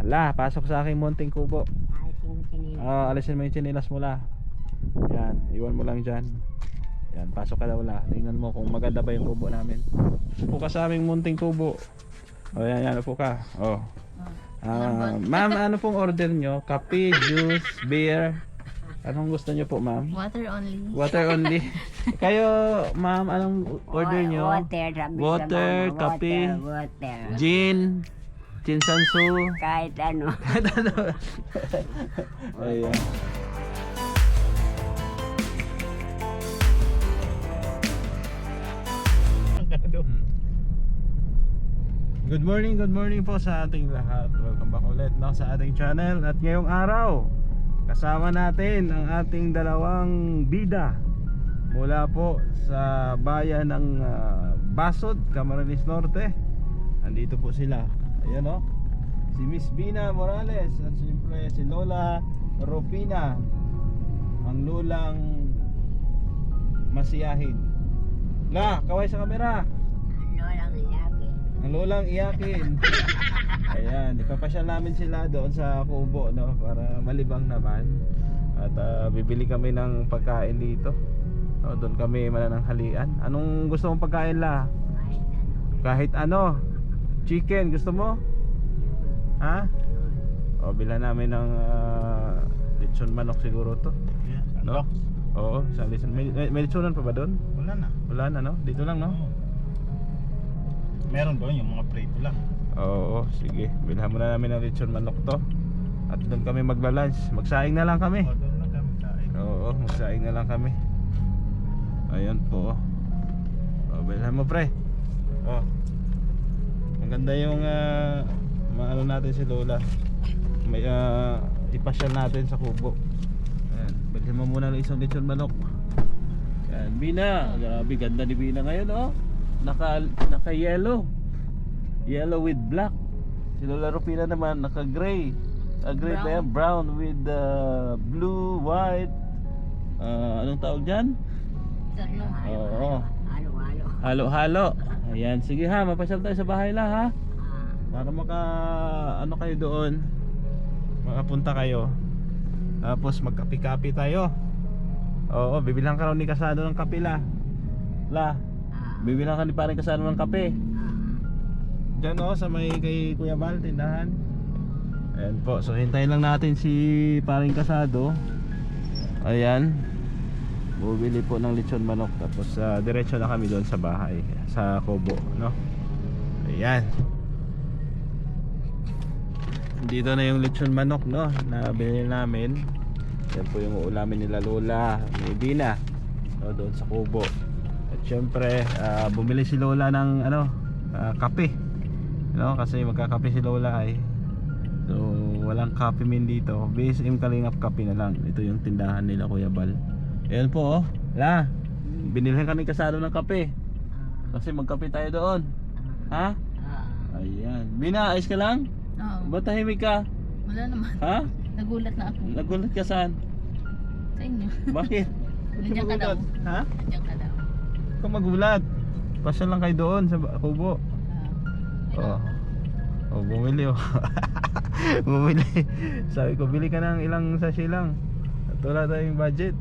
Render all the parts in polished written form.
La, pasok sa aking munting kubo. Alisin mo yung chinilas mo, La. Yan, iwan mo lang dyan. Yan, pasok ka daw, La. Tingnan mo kung maganda ba yung kubo namin. Upo ka sa aming munting kubo. O yan, upo ka. O. Ma'am, ano pong order nyo? Kape, juice, beer? Anong gusto nyo po, ma'am? Water only. Water only. Kayo, ma'am, anong order nyo? Water, kape, gin, chinsansu. Kahit ano. Ayan. Good morning po sa ating lahat. Welcome back ulit sa ating channel. At ngayong araw, kasama natin ang ating dalawang bida mula po sa bayan ng Basod, Camarines Norte. Andito po sila. Ayan o, si Miss Bina Morales at siyempre si Lola Rufina, ang lulang masiyahin. La, kaway sa kamera. Ang lulang iyakin. Ayan, ipapasyal namin sila doon sa kubo, no, para malibang naman. At bibili kami ng pagkain dito, no, doon kami manananghalian. Anong gusto mong pagkain, La? Kahit ano. Chicken, gusto mo? Ha? O, bilhan namin ng lechon manok siguro to, no? Oo, sa lechon. May lechonan pa ba doon? Wala na, no? Dito lang, no? Meron doon yung mga prito lang. Oo, sige. Bilhan muna namin ng lechon manok to. At doon kami magla-lunch. Magsaing na lang kami. Doon na kami kain. Oo, magsaing na lang kami. Ayan po. O, bilhan mo, pre. O. Maganda yung maano natin si Lola. May ipasyal natin sa kubo. Ayan, bilhan mo muna ng isang lechon manok. Ayan, Bina. Grabe, ganda ni Bina ngayon, oh. Naka yellow. Yellow with black. Si Lola Rufina naman naka gray. Gray pa yan, brown with blue, white. Anong tawag dyan? Oo. Halo-halo. Ayan, sige ha, mapasyal tayo sa bahay la ha. Para ano kayo doon. Makapunta kayo. Tapos magkapi-kapi tayo. Oo, bibilang ka raw ni Kasado ng kape, La. Bibilang ka ni parang Kasado ng kape. Diyan o, sa may kay Kuya Bal, tindahan. Ayan po, so hintayin lang natin si paring Kasado. Ayan, bumili po ng lechon manok. Tapos diretso na kami doon sa bahay, sa kubo, no? Ayan. Dito na yung lechon manok, no, na binili namin. Yan po yung uulamin nila Lola, may Bina, no, doon sa kubo. At syempre bumili si Lola ng kape, no, kasi magkakape si Lola ay. So walang kape min dito. BSM Kalingap kape na lang. Ito yung tindahan nila Kuya Bal. Ayan po, oh. La, binilhan kami Kasado ng kape kasi magkape tayo doon. Ha? Ayan. Bina, ayos ka lang? Oo. Ba't tahimik ka? Wala naman. Ha? Nagulat na ako. Nagulat ka saan? Sa inyo. Bakit? Nandiyan ka daw. Ha? Nandiyan ka daw. Kung magulat, pasya lang kayo doon sa kubo. Oh, bumili oh. Bumili. Sabi ko, bili ka ng ilang sachet lang. At wala tayong budget.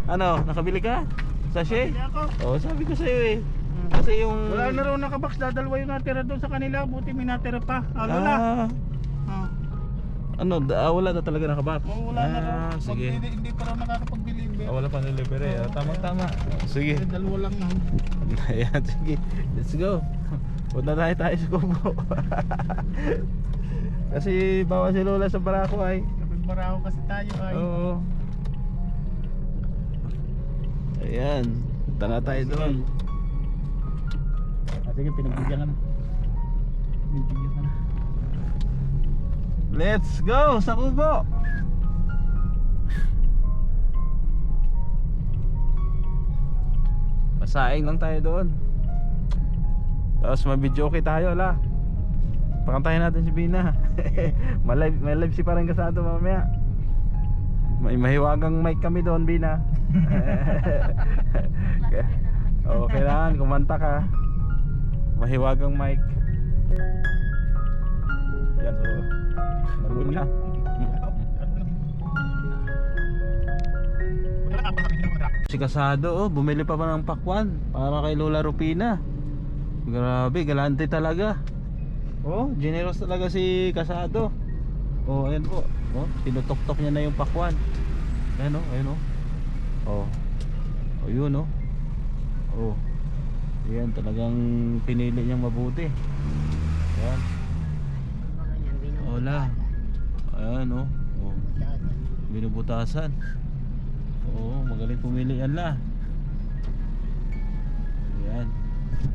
Ano, nakabili ka? Sachet? Oh, sabi ko sa'yo eh. Kasi yung... Wala na raw nakabox, dadalwa yung natira doon sa kanila. Buti may natira pa. Lola. Wala na talaga nakabox. Wala na raw. Sige. Hindi pa raw nakakapagbili. Wala pa nilibre. Tama. Sige. Dalawa lang na. Ayan, sige. Let's go. Punta tayo sa kubo. Kasi bawa si Lola sa barako ay. Kapag baraho kasi tayo ay. Oo. Ayan. Punta na tayo doon. Sige, pinagbigyan ka na. Pinagbigyan ka na. Let's go sa kubo. Masaing lang tayo doon. Tapos mag-videoke tayo, La. Pakantahin natin si Bina. May live si parang Kasado mamaya. May mahiwagang mic kami doon, Bina. Kailangan kumanta ka. Mahiwagang mic. Yan, so Marunong na. Si Kasado, oh, bumili pa ng pakwan para kay Lola Rupina. Grabe, galante talaga. Oh, generous talaga si Kasado. Oh, ayan po. Oh, tinutok-tok niya na yung pakwan. Ayan oh, ayan oh. Oh. Oh, yun oh. Oh. Ayan, talagang pinili niyang mabuti. Ayan. Wala. Ayan oh. Oh. Binubutasan. Oo, magaling pumili yan la. Ayan.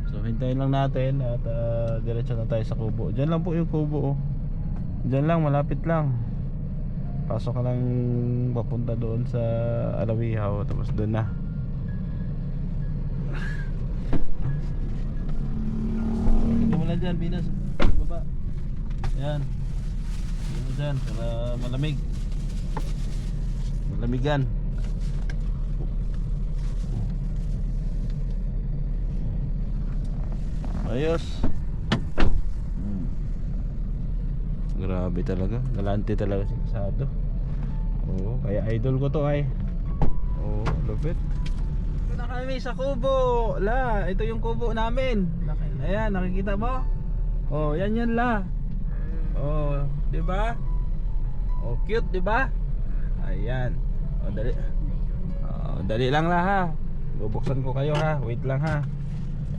So hintayin lang natin at diretso na tayo sa kubo. Diyan lang po yung kubo oh. Diyan lang, malapit lang. Pasok ka lang papunta doon sa Alawihaw. Tapos doon na. Ikaw mo lang dyan, Binas. Baba. Ayan. Ikaw mo dyan para malamig. Malamigan. Ayos. Grabe talaga, galante talaga si Kasado. Oo, kaya idol ko to ay. Oo, lupit. Ito na kami sa kubo. La, ito yung kubo namin. Ayan, nakikita mo? Oh, yan la. Oh, 'di ba? Oh, cute, 'di ba? Ayan. Oh, dali. Oh, dali lang la ha. Bubuksan ko kayo ha. Wait lang ha.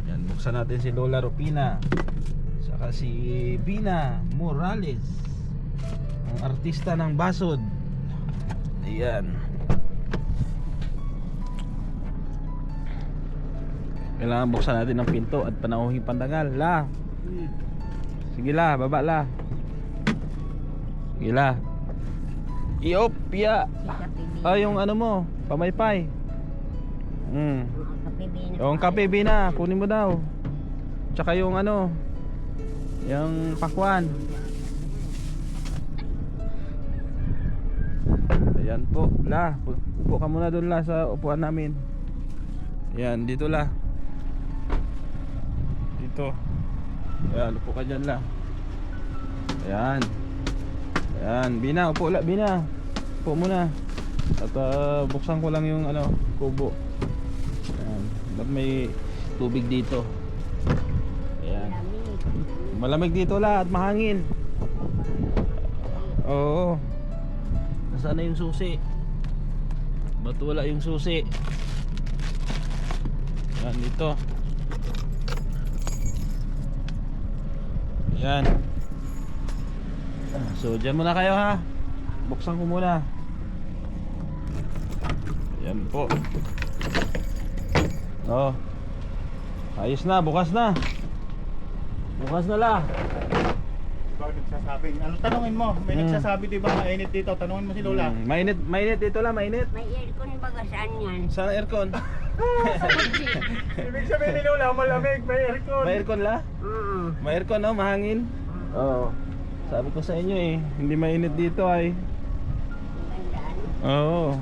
Ayan, buksan natin si Lola Rupina. Saka si Bina Morales, ang artista ng Basod. Ayan. Kailangan buksan natin ng pinto at panauhing pandangal. La. Sige la, baba la. Sige la. Iopya. Ah, yung ano mo, pamaypay. Yung kape, Bina, kunin mo daw. Tsaka yung ano, yung pakwan. Ayan po, la. Upo ka muna doon la sa upuan namin. Ayan, dito la. Dito. Ayan, upo ka dyan la. Ayan. Ayan, Bina, upo la, Bina. Upo muna. At buksan ko lang yung ano, kubo. Ayan, ba't may tubig dito? Ayan. Malamig dito la at mahangin. Oo. Nasaan na yung susi? Ba't wala yung susi? Ayan dito. Ayan. So dyan muna kayo ha. Buksan ko muna. Ayan po. Oh. Ayos na, bukas na. Bukas na la. Bakit nagsasabing? Ano tanungin mo? May nagsasabi di ba mainit dito? Tanungin mo si Lola. Mainit dito la, mainit. May aircon baga saan yan? Saan aircon? Ibig sabihin ni Lola, malamig, may aircon. May aircon la? May aircon no, mahangin. Oo. Sabi ko sa inyo eh, hindi mainit dito ay. Gandaan. Oo.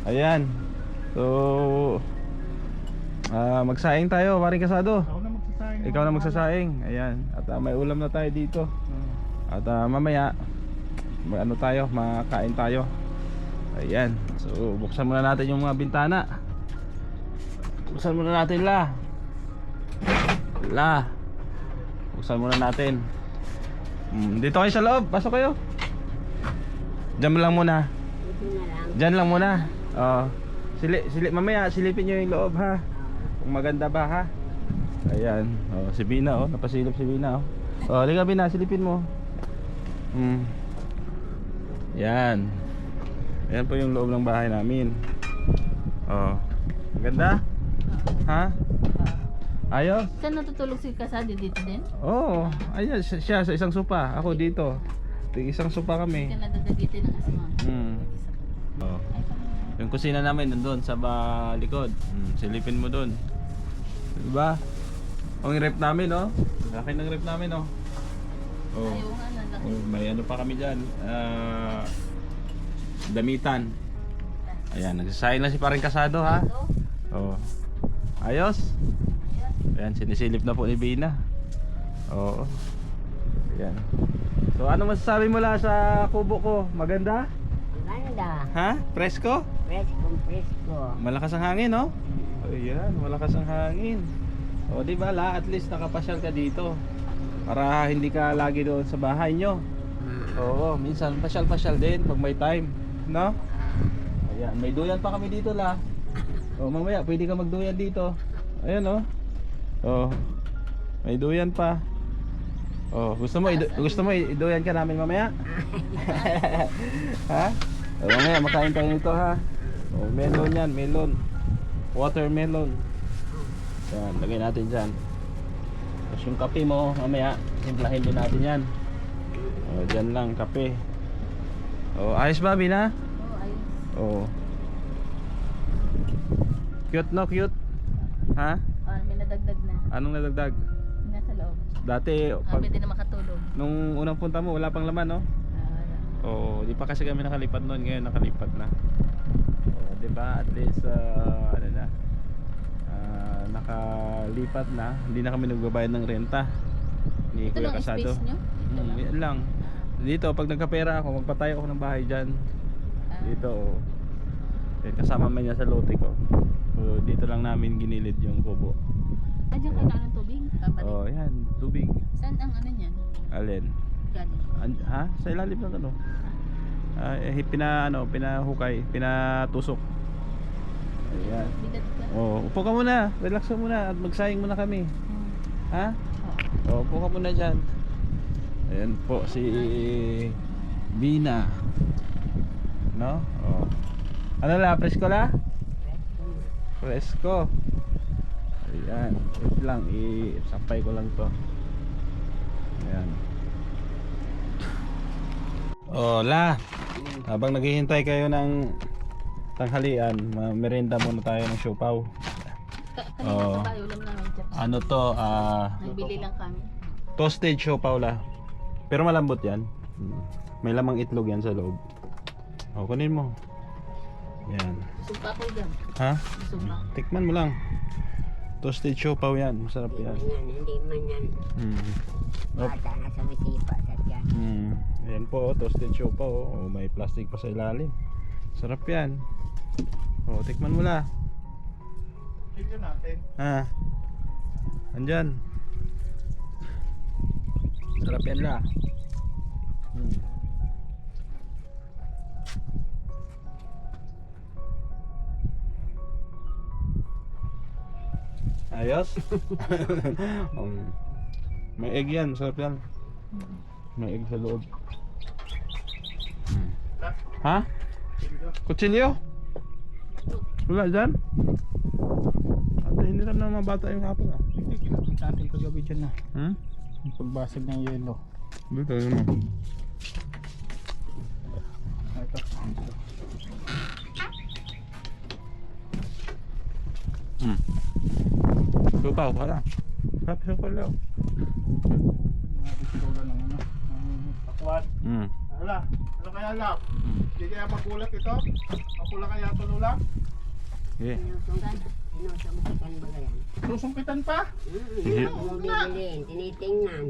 Ayan. So magsaing tayo, paring Kasado. Ako na magsasaing. Ikaw na magsasaing. Ayan. At may ulam na tayo dito. At mamaya may ano tayo, makain tayo. Ayan. So buksan muna natin yung mga bintana. Buksan muna natin la. La. Buksan muna natin. Dito kayo sa loob. Pasok kayo. Diyan lang muna. Ito na lang. Diyan lang muna. Oo. Mamaya silipin nyo yung loob ha. Kung maganda ba ha. Ayan. Oh, si Bina oh. Napasilip si Bina oh. Oh, halika Bina, silipin mo. Yan. Ayan po yung loob ng bahay namin. Oh. Maganda? Ha? Ayos? Saan natutulog si Kasado dito din? Oo. Ayan siya sa isang sopa. Ako dito. Isang sopa kami. Hindi ka nadadagitin ng asma. Oh. Yung kusina namin nandun sa likod. Silipin mo dun. Diba? Ang rep namin oh. Laki ng rep namin oh. Oh. Ayaw nga nalaki. Oh, may ano pa kami dyan. Damitan. Ayan, nagsasayin lang si paring Kasado ha. Oh. Ayos? Ayan, sinisilip na po ni Bina. Oo. Ayan. So ano masasabi mo la sa kubo ko? Maganda? Ganda. Ha? Presko? Presko. Malakas ang hangin, no? Ayan, malakas ang hangin. O, di ba la, at least nakapasyal ka dito. Para hindi ka lagi doon sa bahay nyo. Oo, minsan pasyal-pasyal din pag may time, no? Ayan, may duyan pa kami dito la. O, mamaya pwede ka magduyan dito. Ayan, oh. O, may duyan pa. Oh, gusto mo iduyan ka namin mamaya? Ha? O, mamaya makain tayo nito, ha? O, melon yan, melon. Watermelon. Yan, lagay natin dyan. Tapos yung kape mo, mamaya simplahin din natin yan. O, dyan lang, kape. O, ayos ba, Bina? Oo, ayos. O. Cute, no? Cute? Ha? May nadagdag na. Anong nadagdag? Nasa loob. Dati, pag, Pwede na makatulog. nung unang punta mo, wala pang laman, no? Wala. Oo, di pa kasi kami nakalipat noon. Ngayon nakalipat na. O, di ba? At least, ano na, nakalipat na. Hindi na kami nagbabayad ng renta ni Ito Kuya lang Casado. space nyo? Ito lang. Yan lang. Dito, pag nagkapera ako, magpatayo ako ng bahay dyan. Ah. Dito, oh. Kasama man niya sa lote ko. So, dito lang namin ginilid yung kubo. Diyan kayo na ng tubig? Balik. Oh, yan, tubig. Saan ang ano niyan? Alin? Galing. Ha? Sa ilalim ng ano? Pinahukay, pinatusok. Ayan. Bigat ka. Oh, upo ka muna. Relax ka muna at magsayang muna kami. Ha? Oh, upo ka muna dyan. Ayan po si Bina. No? Oh. Ano la? Presko la? Presko. Ayan. Wait lang. Isampay ko lang to. Ayan. Oh, la. Habang naghihintay kayo ng tanghalian, merenda muna tayo ng siopaw. Kanina Oo. pa tayo, ulam namin dyan. Ano to? Nagbili lang kami. Toasted siopaw la. Pero malambot yan. May lamang itlog yan sa loob. O, kunin mo. Yan. Sumpa po dyan. Ha? Sumpa. Tikman mo lang. Toasted siopaw yan. Masarap yan. Hindi man yan. Oh. Bata na sa misipa. Yan. Ayan po, toasted siopaw. Oh, may plastic pa sa ilalim. Sarap yan. O, tikman mo la. Tingnan natin. Ha? Andyan. Sarap yan la. Ayos? May egg yan, sarap yan. May egg sa loob. Ha? Kutsilyo? Wala dyan? Ate, hindi rin na mga bata yung hapon ah. Hindi, kinamit natin kagabi dyan na. Yung pagbasag ng yelo. Dito yun mo. Ito. Supaw pa lang. Sarap supaw lang. Nabisura ng ano. Pakwan. Wala. Ano kaya lap? Hindi kaya makulat ito? Makulat kaya ito lula? Okay. Sinusumpitan ba yan? Susumpitan pa? Bibilin, tinitingnan.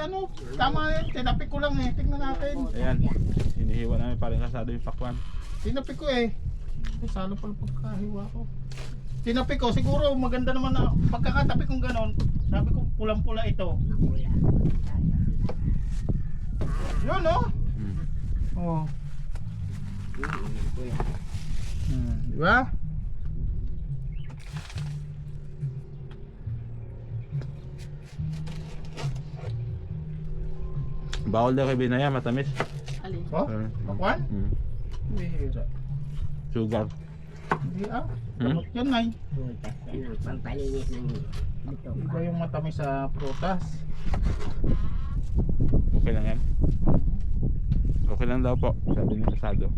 Ano? Tama yan. Tinapik ko lang eh. Tingnan natin. Ayan. Hinihiwa namin parang kasado yung pakwan. Tinapik ko eh. Salo pala pagkahiwa ko. Tinapik ko. Siguro maganda naman na pagkakatapik kong ganon. Sabi ko pulang-pula ito. Makula. Yun oh. Oh. Di ba? Bawal daw kay Binaya, matamis. Alin? Oh? Pakwan? Bihira. Sugar. Hindi ah. Gamot yan ay. Putas yan ang pampalinis ng buto. Iba yung matamis sa prutas. Okay lang yan. Okay lang daw po, sabi ni Kasado.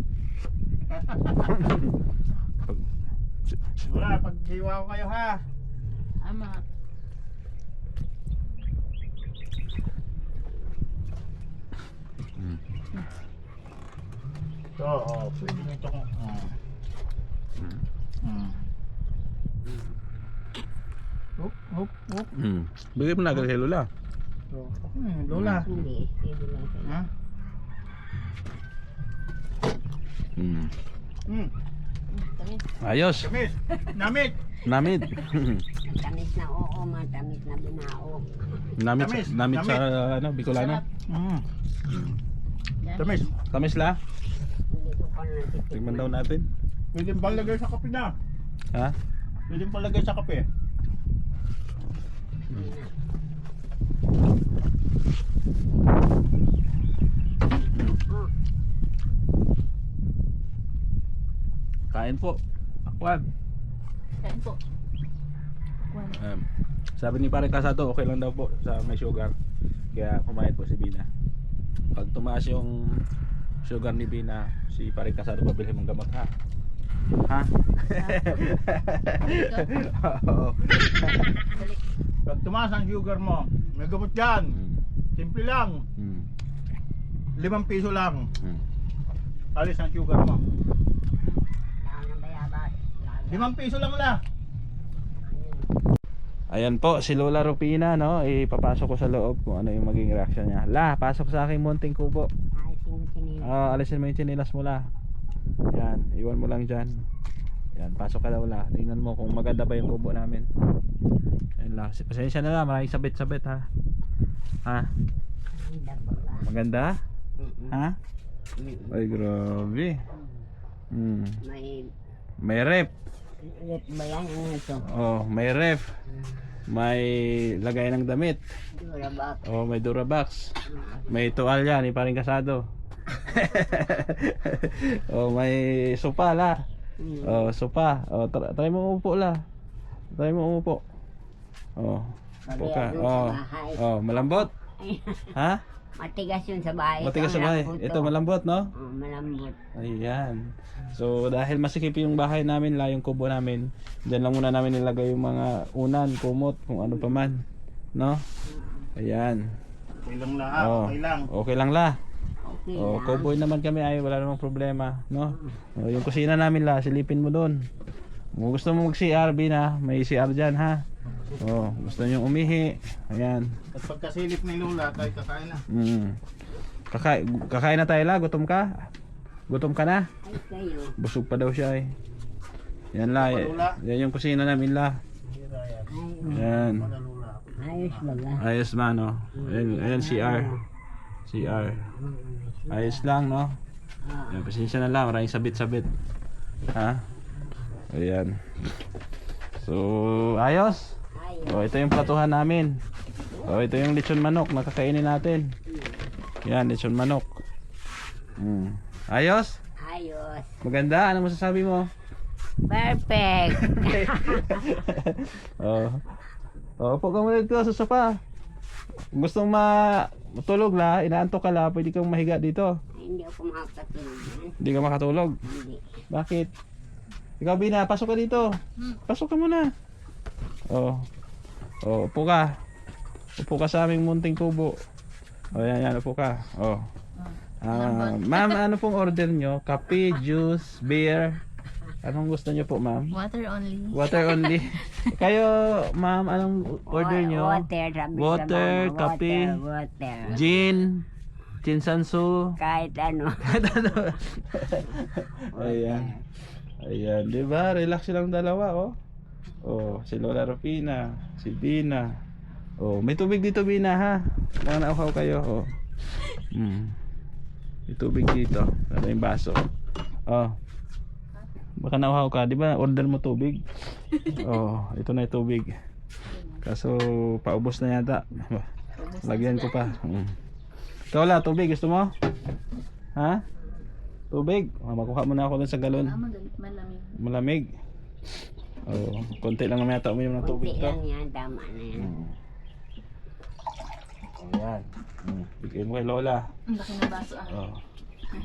Wala, pag-hiwa ko kayo ha. Ama. Ito, oh, pwede nyo ito kung... Oop. Bigay mo na agad kay Lola. Lola. Hindi, steady lang sila. Ha? Mm. Hmm. Tamis. Ayos. Kamis. Namit. Namit. Matamis na oo, matamis na binao. namit, Tamis, namit sa namit. ano, Bicolano. Sarap. Hmm. Yan. Tamis. Tamis la. Hindi ko pa natitikman. Tingnan daw natin. Pwede palagay sa kape na. Ha? Pwede palagay sa kape. Hindi na. Oh, Kain po. Akwan. Kain po. Sabi ni Pare Casado, okay lang daw po sa may sugar. Kaya kumain po si Bina. Pag tumaas yung sugar ni Bina, si Pare Casado pabili mong gamot ha. Ha? Oo. Dali. Pag tumaas ang sugar mo, may gamot dyan. Mm. Simple lang. Mm. 5 piso lang. Mm. Alis ang sugar mo. wala nang bayabas. 5 piso lang la. Ayan po, si Lola Rupina, no? Ipapasok ko sa loob kung ano yung maging reaction niya. La, pasok sa aking munting kubo. Alisin ko sinila. Alisin mo yung chinilas mo la. Yan, iwan mo lang dyan. Yan, pasok ka daw la. Tingnan mo kung maganda ba yung kubo namin. Ayan la, pasensya na la, maraming sabit-sabit ha. Ha? Ganda pa ba? Maganda? Mm-mm. Ha? Mm-mm. Ay, grabe. Hmm. May May ref. ulit ba yan? Ano ito? Oh, may ref. May lagay ng damit. Durabak. Oh, may Durabox. May tuwalya ni Paring Casado. Oh, may sopa la. Oh, sopa. Oh, try mo umupo la. Try mo umupo. Oh. Upo ka. Oh. Oh, malambot. Ha? Matigas yun sa bahay. Matigas sa bahay. Ito malambot, no? Oh, malambot. Ayan. So dahil masikip yung bahay namin, la yung kubo namin, diyan lang muna namin nilagay yung mga unan, kumot, kung ano pa man, no? Ayan. Okay lang la. Oh, Okay lang. okay lang la. Okay Oh, lang. cowboy naman kami ay wala namang problema, no? Oh, yung kusina namin la, silipin mo doon. Kung gusto mo mag-CR, na, may CR diyan ha. Oh, gusto niyo umihi. Ayan. At pagkasilip ni Lola, tayo kakain na. Kakain na tayo la, gutom ka? Gutom ka na? Ay, kayo. Busog pa daw siya eh. Yan la, yan yung kusina namin la. Yan. Ayos ba ba? Ayos man no. Ayan CR. CR. Ayos lang no. Yan, pasensya na lang, maraming sabit-sabit. Ha? Ayan. So, ayos. Ayos. O, ito yung platuhan namin. O, ito yung lechon manok na kakainin natin. Yan, lechon manok. Ayos? Ayos. Maganda? Ano masasabi mo? Perfect. Oh. Oh, upo ka muna dito sa sofa. Gusto matulog la, inaantok ka la, pwede kang mahiga dito. Hindi ako makakatulog. Hindi ka makatulog. Hindi. Bakit? Ikaw Bina, pasok ka dito. Pasok ka muna. Oh. Oh, upo ka. Upo ka sa aming munting kubo. Oh, yan, upo ka. Oh. Ma'am, ano pong order nyo? Kape, juice, beer? Anong gusto nyo po, ma'am? Water only. Water only. Kayo, ma'am, anong order nyo? Water. sabi sa Water, mama. kape. Water. Gin, Jinsansu. Kahit ano. Ayan. Ayan, di ba? Relax silang dalawa, oh. Oh, si Lola Rupina, si Bina. Oh, may tubig dito, Bina, ha? Mga nauhaw kayo, oh. May tubig dito. Ano yung baso? Oh. Baka nauhaw ka, di ba? Order mo tubig. Oh, ito na yung tubig. Kaso, paubos na yata. Lagyan ko pa. Ikaw la, tubig, gusto mo? Ha? Tubig? Makuha muna ako dun sa galon. Malamig. Malamig. Oh, konti lang naman yata uminom ng tubig Kunti to. lang yan. Tama na yan. Ayan. Bigay mo kay Lola. Ang laki ng baso ah. Oh.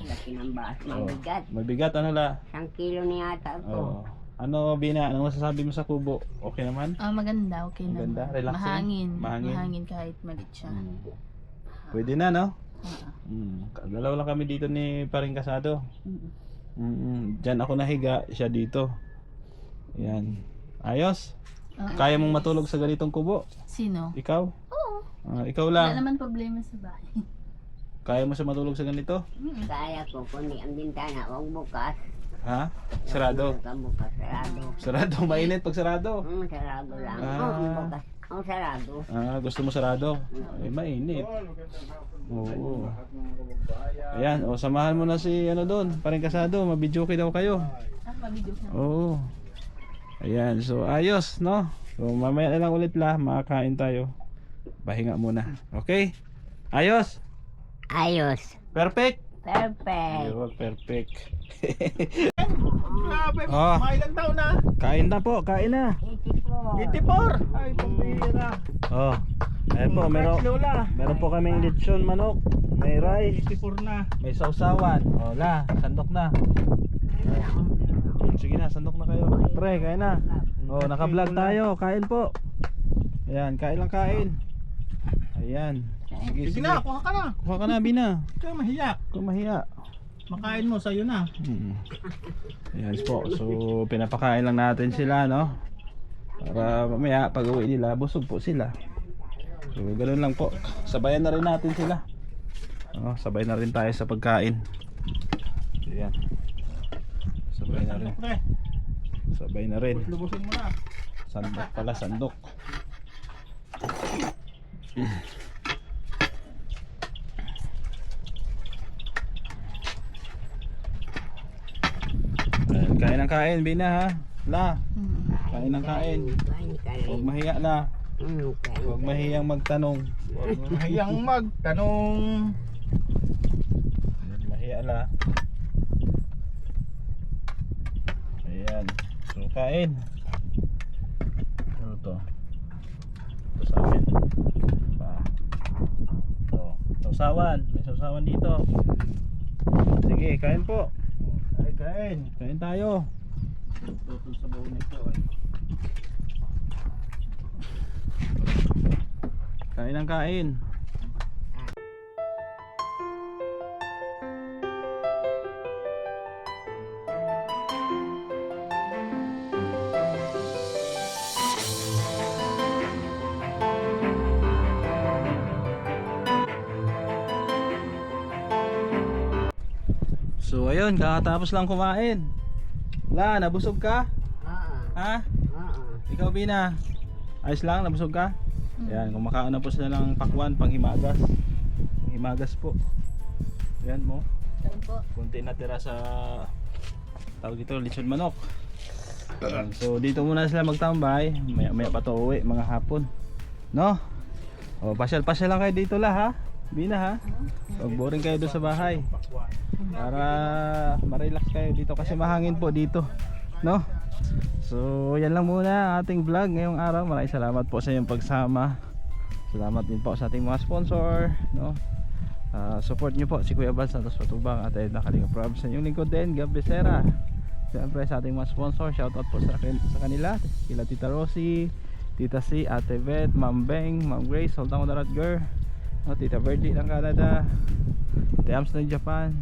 Laki ng baso. Oh. Mabigat. Mabigat ano la? 1 kilo na yata ito. Oh. Ano Bina, ano masasabi mo sa kubo? Okay naman? Maganda, okay naman. Maganda, relaxing? Mahangin. Mahangin. Kahit malit siya. Pwede na no? Ah. Dalawa lang kami dito ni Paring Casado. Mm. Diyan ako nahiga, siya dito. Ayan. Ayos? Ah, Kaya mong matulog sa ganitong kubo? Sino? Ikaw? Oo. Ikaw Wala lang. naman problema sa bahay. Kaya mo siya matulog sa ganito? Kaya ko kundi ang bintana, huwag bukas. Ha? Sarado. Huwag bukas, sarado. Sarado, mainit pag sarado. Sarado lang. Ah. Bukas. Sarado. Gusto mo sarado? Eh, mainit. Oo. Ayan, samahan mo na si ano doon, paring kasado, mabidyoke daw kayo. Mabidyo na. Oo. Ayan, so ayos, no? So mamaya na lang ulit makakain tayo. Pahinga muna. Okay? Ayos? Ayos. Perfect? Perfect. Ayun, perfect. Grabe, Ah. mga ilang taon na? Kain na po, kain na. 84. 84! Ay, pambira. Oh. Ayan po, meron po kaming lechon manok. May rice, 84 na. may sausawan. Oh, sandok na. Sige na, sandok na kayo. Pre, kain na. Oh, naka-vlog tayo. Kain po. Ayan, kain lang kain. Ayan. Sige, Sige na, kuha ka na. Kuha ka na, Bina. Kaya mahiya. Kung mahiya. Makain mo, sa'yo na. Ayan po. So, pinapakain lang natin sila, no? Para mamaya, pag uwi nila, busog po sila. So, ganoon lang po. Sabayan na rin natin sila. Sabay na rin tayo sa pagkain. Ayan. Sabay na rin. Pre, Sabay na rin. lubusin mo na. Sandok pala, sandok. Ayan, kain ng kain, Bina ha. Kain ng kain. Huwag mahiya na. Huwag mahiyang magtanong. Huwag mahiyang magtanong. Huwag mahiya na. Ayan. So kain. Ano to? Ito sa amin. Sausawan. May sausawan dito. Sige, kain po. Ay, kain. Kain tayo. Tutol sa baon nito. Kain ng kain. So ayun, kakatapos lang kumain. Nabusog ka? Ha? Ikaw, Bina? Ayos lang, nabusog ka? Ayan, kumakain na po sila ng pakwan, panghimagas. Panghimagas po. Ayan mo. Kain po. Kunti natira sa tawag dito, lechon manok. Ayan, so dito muna sila magtambay. Maya pa to uwi, mga hapon. No? O, pasyal lang kayo dito ha. Bina ha. Huwag boring kayo doon sa bahay. Para ma-relax kayo dito kasi mahangin po dito. No? So yan lang muna ang ating vlog ngayong araw. Maraming salamat po sa inyong pagsama. Salamat din po sa ating mga sponsor, no? Support nyo po si Kuya Bal Santos Patubang at Edna Kalinga Prab. Sa inyong lingkod din, Gab Becerra. Siyempre sa ating mga sponsor, shoutout po sa kanila. Kila Tita Rosie, Tita C, Ate Vet, Ma'am Beng, Ma'am Grace, Sultan Daratger, no, Tita Virgie ng Canada, Tita Ams ng Japan,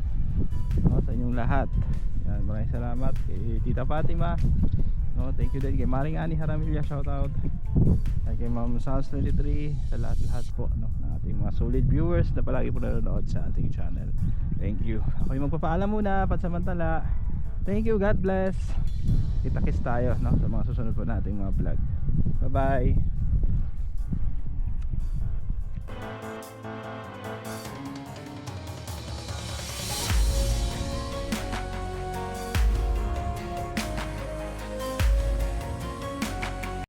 no, sa inyong lahat. Yan, maraming salamat kay Tita Fatima, no, thank you din kay Maring Ani Haramilya, shoutout kay Ma'am Sans 23, sa lahat po, no, ng ating mga solid viewers na palagi po nanonood sa ating channel. Thank you. Ako yung magpapaalam muna pansamantala. Thank you, God bless. Kita-kits tayo, no, sa mga susunod po nating mga vlog. Bye bye.